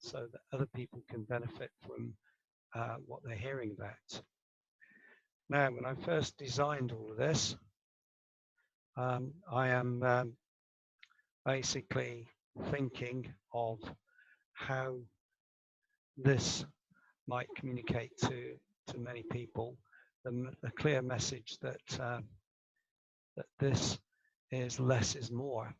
so that other people can benefit from what they're hearing about. Now, when I first designed all of this, I am basically thinking of how this might communicate to many people the clear message that that this is less is more.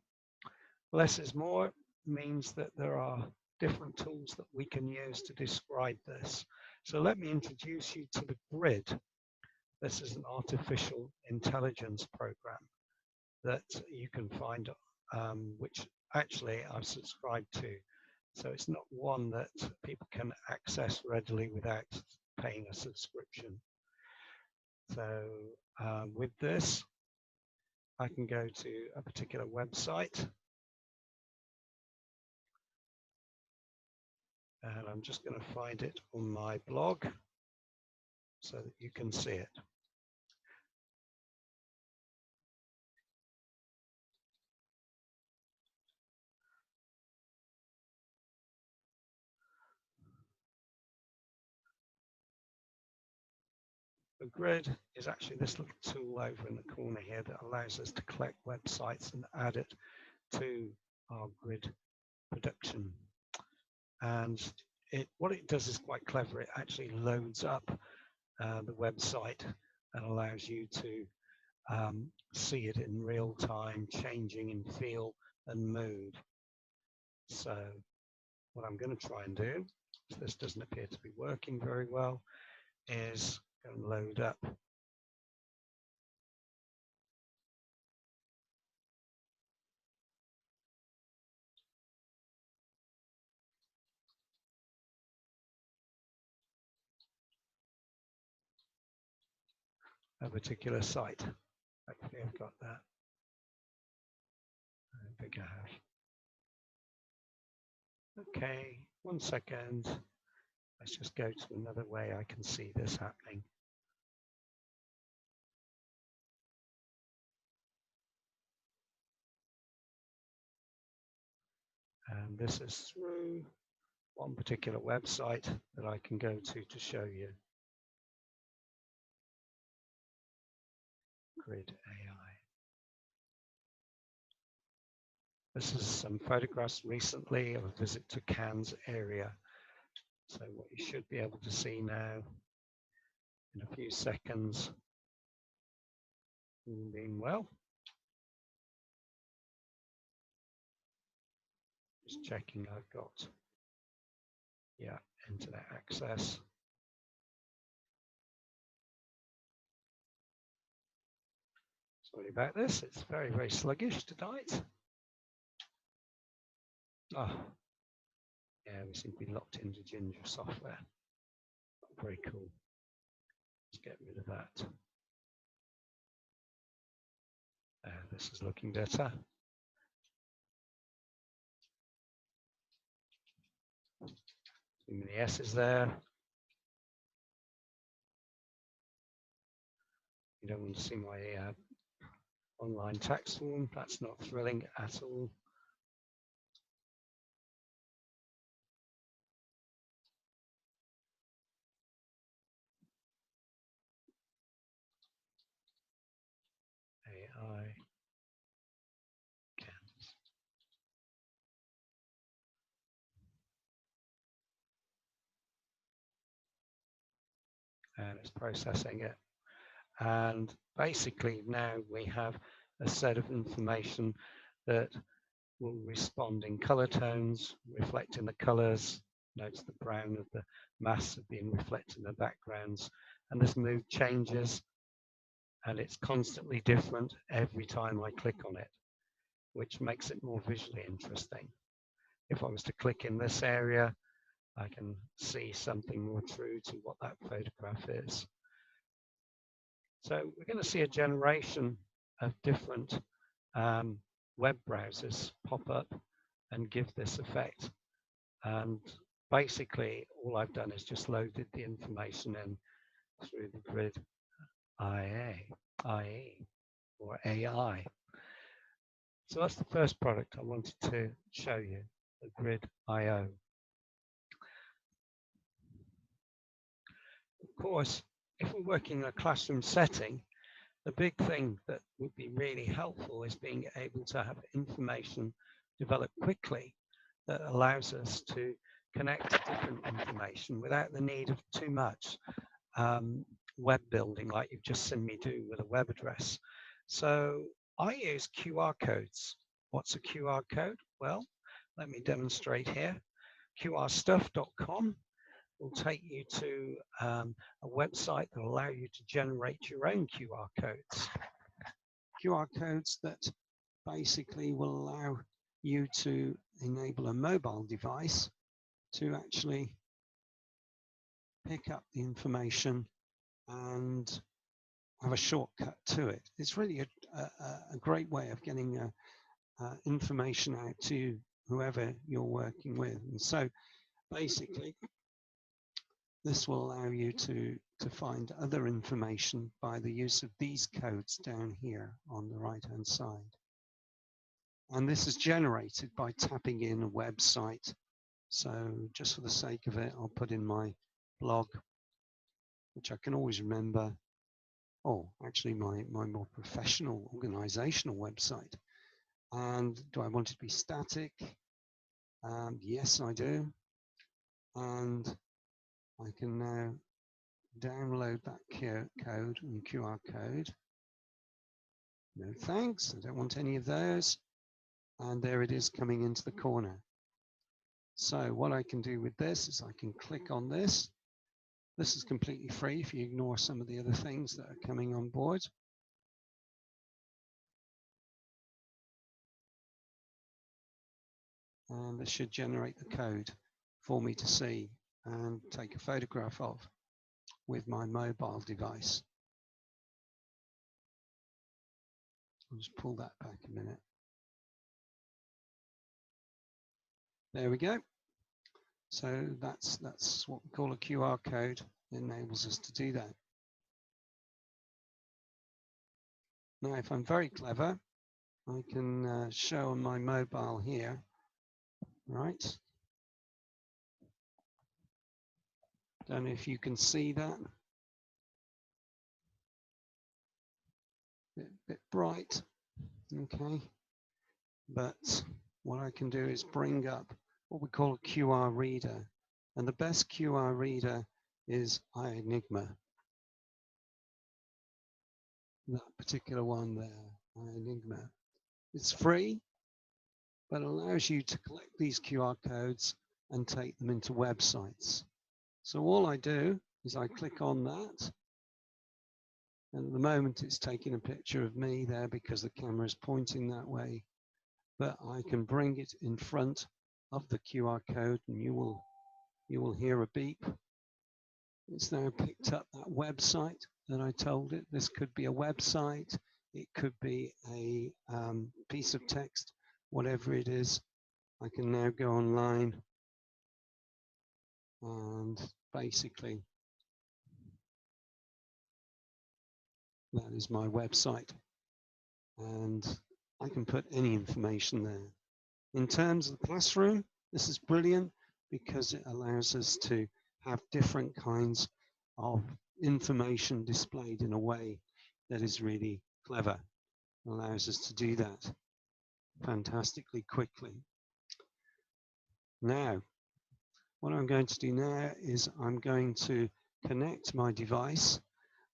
Less is more means that there are different tools that we can use to describe this. So let me introduce you to the grid. This is an artificial intelligence program that you can find, which actually I've subscribed to. So it's not one that people can access readily without paying a subscription. So with this, I can go to a particular website. And I'm just going to find it on my blog so that you can see it. The grid is actually this little tool over in the corner here that allows us to collect websites and add it to our grid production. And what it does is quite clever. It actually loads up the website and allows you to see it in real time, changing in feel and mood. So what I'm going to try and do, if this doesn't appear to be working very well, is go and load up a particular site. Hopefully I've got that. I think I have. Okay, 1 second. Let's just go to another way I can see this happening. And this is through one particular website that I can go to show you. Grid AI. This is some photographs recently of a visit to Cannes area. So what you should be able to see now in a few seconds, all being well. Just checking I've got, yeah, internet access. Sorry about this, it's very, very sluggish tonight. Oh, yeah, we seem to be locked into Ginger software. Very cool. Let's get rid of that. This is looking better. Too many S's there. You don't want to see my online tax form. That's not thrilling at all. AI. And it's processing it. And basically now we have a set of information that will respond in color tones, reflecting the colors. Notice the brown of the mass being reflected in the backgrounds. And this mood changes, and it's constantly different every time I click on it, which makes it more visually interesting. If I was to click in this area, I can see something more true to what that photograph is. So we're going to see a generation of different web browsers pop up and give this effect. And basically, all I've done is just loaded the information in through the grid IE or AI. So that's the first product I wanted to show you, the Grid IO. course, if we're working in a classroom setting, the big thing that would be really helpful is being able to have information develop quickly that allows us to connect different information without the need of too much web building like you've just seen me do with a web address. So I use QR codes. What's a QR code? Well, let me demonstrate here. qrstuff.com will take you to a website that will allow you to generate your own QR codes. QR codes that basically will allow you to enable a mobile device to actually pick up the information and have a shortcut to it. It's really a great way of getting information out to whoever you're working with. And so basically, this will allow you to find other information by the use of these codes down here on the right-hand side. And this is generated by tapping in a website. So just for the sake of it, I'll put in my blog, which I can always remember. Oh, actually my more professional organizational website. And do I want it to be static? Yes, I do. And I can now download that code and QR code. No thanks, I don't want any of those. And there it is coming into the corner. So what I can do with this is I can click on this. This is completely free if you ignore some of the other things that are coming on board. And this should generate the code for me to see and take a photograph of with my mobile device. I'll just pull that back a minute. There we go. So that's what we call a QR code. It enables us to do that. Now, if I'm very clever, I can show on my mobile here, right? Don't know if you can see that. Bit bright, okay. But what I can do is bring up what we call a QR reader. And the best QR reader is iEnigma. That particular one there, iEnigma. It's free, but allows you to collect these QR codes and take them into websites. So all I do is I click on that. And at the moment it's taking a picture of me there because the camera is pointing that way. But I can bring it in front of the QR code and you will hear a beep. It's now picked up that website that I told it. This could be a website, it could be a piece of text, whatever it is. I can now go online and basically that is my website and I can put any information there. In terms of the classroom, this is brilliant because it allows us to have different kinds of information displayed in a way that is really clever. It allows us to do that fantastically quickly. Now, what I'm going to do now is I'm going to connect my device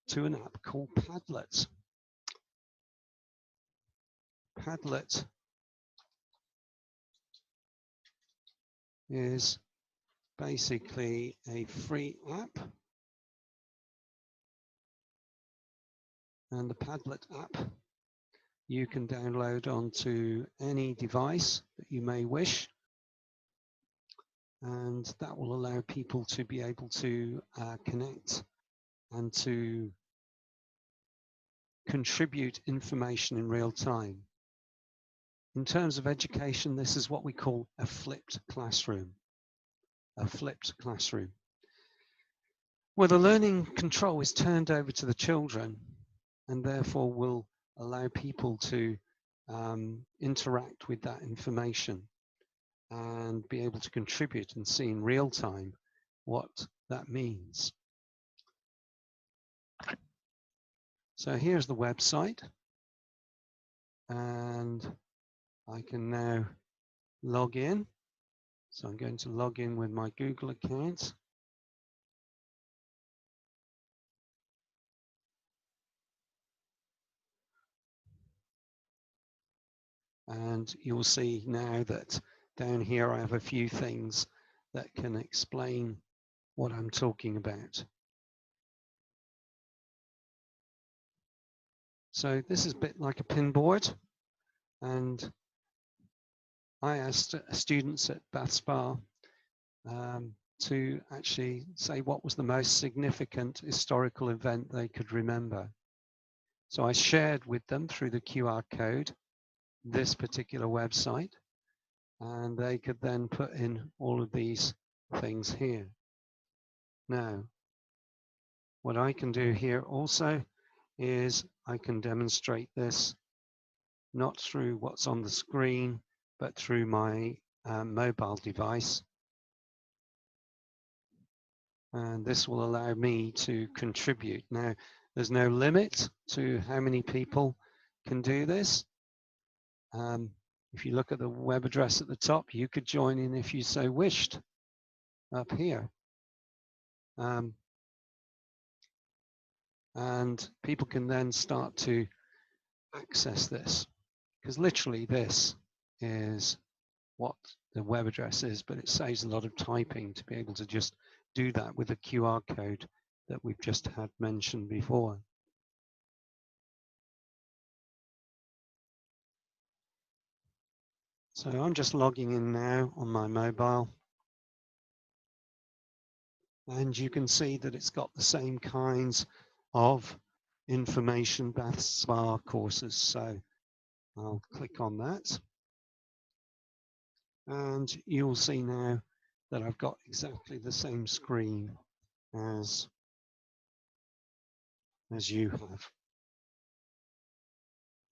to an app called Padlet. Padlet is basically a free app, and the Padlet app you can download onto any device that you may wish, and that will allow people to be able to connect and to contribute information in real time. In terms of education, this is what we call a flipped classroom. A flipped classroom, where the learning control is turned over to the children and therefore will allow people to interact with that information and be able to contribute and see in real time what that means. So here's the website, and I can now log in. So I'm going to log in with my Google account. And you'll see now that down here I have a few things that can explain what I'm talking about. So this is a bit like a pinboard, and I asked students at Bath Spa to actually say what was the most significant historical event they could remember. So I shared with them through the QR code this particular website, and they could then put in all of these things here. Now, what I can do here also is I can demonstrate this not through what's on the screen, but through my mobile device. And this will allow me to contribute. Now, there's no limit to how many people can do this. If you look at the web address at the top, you could join in if you so wished up here. And people can then start to access this, because literally this is what the web address is, but it saves a lot of typing to be able to just do that with the QR code that we've just had mentioned before. So I'm just logging in now on my mobile, and you can see that it's got the same kinds of information, Bath Spa courses. So I'll click on that, and you'll see now that I've got exactly the same screen as you have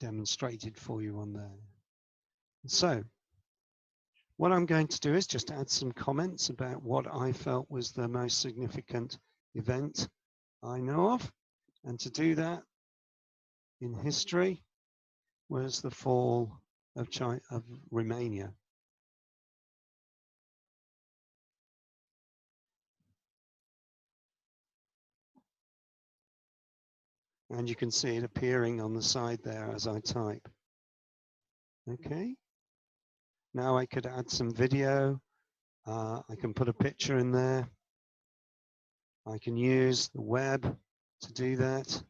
demonstrated for you on there. So what I'm going to do is just add some comments about what I felt was the most significant event I know of. And to do that in history was the fall of Romania. And you can see it appearing on the side there as I type. Okay. Now I could add some video. I can put a picture in there. I can use the web to do that.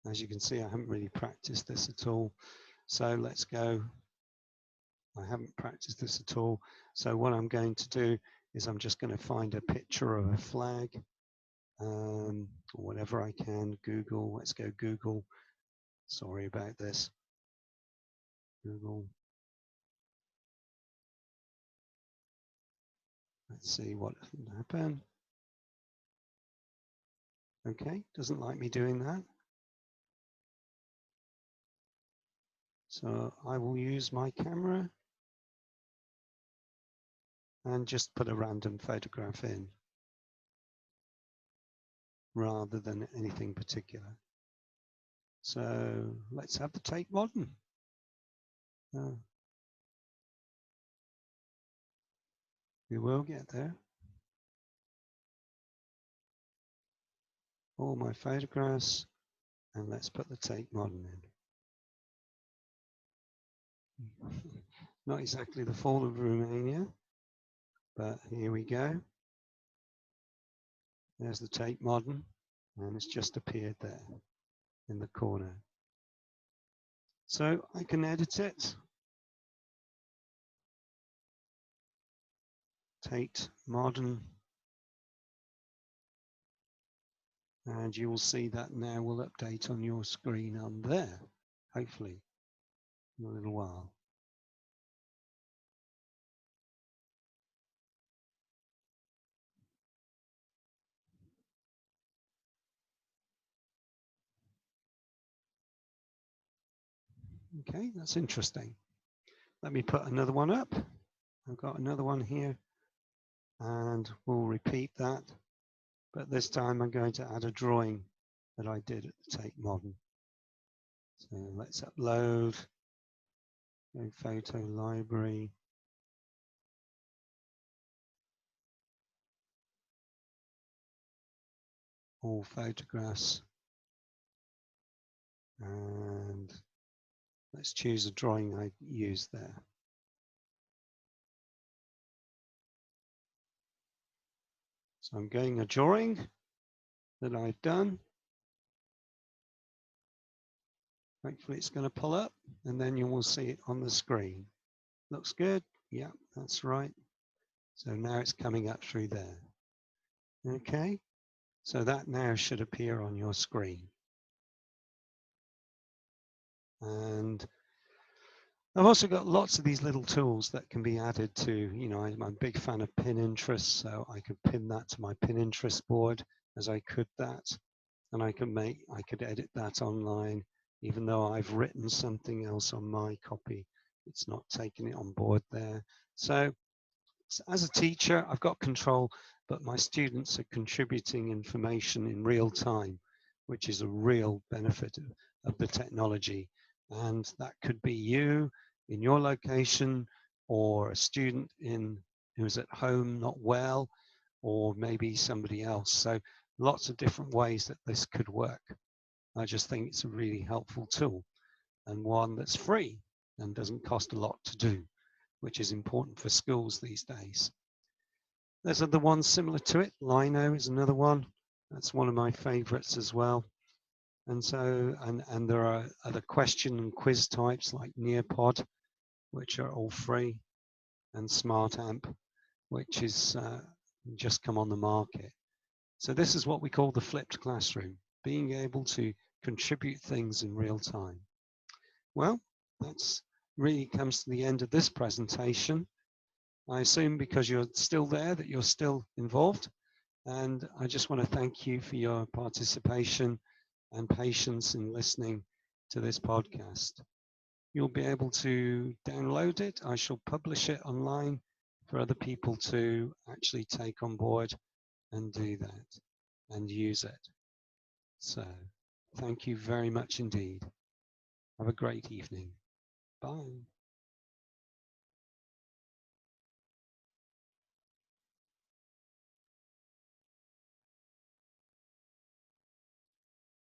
As you can see, I haven't really practiced this at all. So let's go. I haven't practiced this at all. So what I'm going to do is I'm just going to find a picture of a flag, or whatever I can. Google, let's go Google. Sorry about this. Google. Let's see what can happen. Okay, doesn't like me doing that. So I will use my camera and just put a random photograph in rather than anything particular. So let's have the Tate Modern. We will get there. All my photographs, and let's put the Tate Modern in. Not exactly the fall of Romania, but here we go. There's the Tate Modern, and it's just appeared there in the corner. So I can edit it. Tate Modern. And you will see that now will update on your screen on there, hopefully, in a little while. Okay, that's interesting. Let me put another one up. I've got another one here, and we'll repeat that, but this time I'm going to add a drawing that I did at the Tate Modern. So let's upload, go photo library. All photographs, and let's choose a drawing I used there. So I'm getting a drawing that I've done. Hopefully it's going to pull up, and then you will see it on the screen. Looks good. Yeah, that's right. So now it's coming up through there. Okay, so that now should appear on your screen. And I've also got lots of these little tools that can be added to, you know, I'm a big fan of pin interest, so I could pin that to my pin interest board as I could that. And I could edit that online, even though I've written something else on my copy. It's not taking it on board there. So as a teacher, I've got control, but my students are contributing information in real time, which is a real benefit of the technology. And that could be you in your location, or a student who's at home not well, or maybe somebody else. So lots of different ways that this could work. I just think it's a really helpful tool, and one that's free and doesn't cost a lot to do, which is important for schools these days. There's other ones similar to it. Lino is another one. That's one of my favorites as well. And so, and there are other question and quiz types like Nearpod, which are all free, and SmartAmp, which is just come on the market. So this is what we call the flipped classroom, being able to contribute things in real time. Well, that's really comes to the end of this presentation. I assume because you're still there that you're still involved, and I just want to thank you for your participation and patience in listening to this podcast. You'll be able to download it. I shall publish it online for other people to actually take on board and do that and use it. So thank you very much indeed. Have a great evening. Bye.